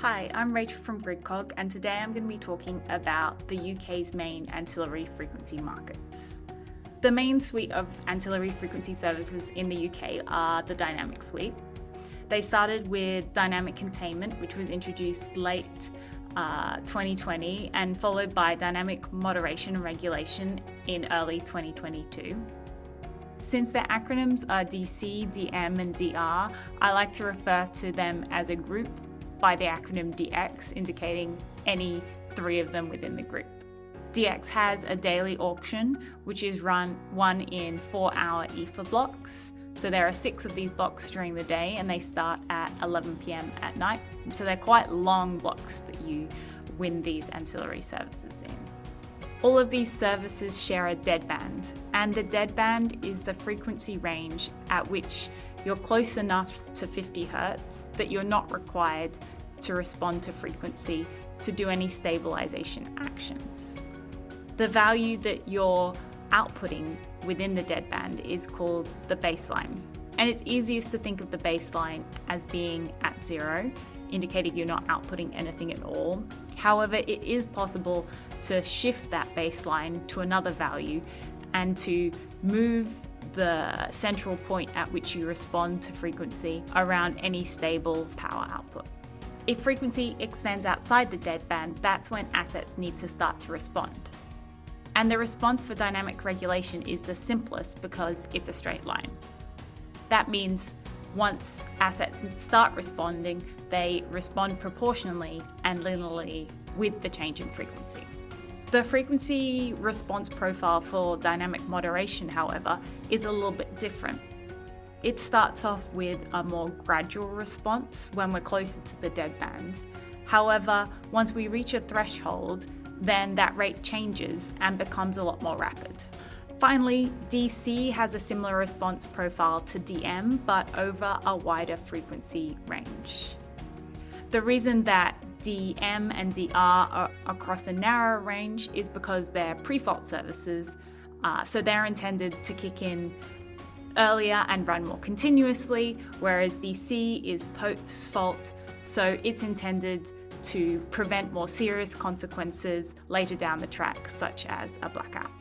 Hi, I'm Rachel from GridCog, and today I'm going to be talking about the UK's main ancillary frequency markets. The main suite of ancillary frequency services in the UK are the Dynamic suite. They started with dynamic containment, which was introduced late 2020, and followed by dynamic moderation and regulation in early 2022. Since their acronyms are DC, DM, and DR, I like to refer to them as a group by the acronym DX, indicating any three of them within the group. DX has a daily auction, which is run one in 4-hour ether blocks. So there are 6 of these blocks during the day, and they start at 11 p.m. at night. So they're quite long blocks that you win these ancillary services in. All of these services share a deadband, and the deadband is the frequency range at which you're close enough to 50 Hz that you're not required to respond to frequency to do any stabilization actions. The value that you're outputting within the deadband is called the baseline, and it's easiest to think of the baseline as being at 0, indicating you're not outputting anything at all. However, it is possible to shift that baseline to another value and to move the central point at which you respond to frequency around any stable power output. If frequency extends outside the deadband, that's when assets need to start to respond. And the response for dynamic regulation is the simplest because it's a straight line. That means once assets start responding, they respond proportionally and linearly with the change in frequency. The frequency response profile for dynamic moderation, however, is a little bit different. It starts off with a more gradual response when we're closer to the deadband. However, once we reach a threshold, then that rate changes and becomes a lot more rapid. Finally, DC has a similar response profile to DM, but over a wider frequency range. The reason that DM and DR are across a narrower range is because they're pre-fault services, so they're intended to kick in earlier and run more continuously, whereas DC is post-fault, so it's intended to prevent more serious consequences later down the track, such as a blackout.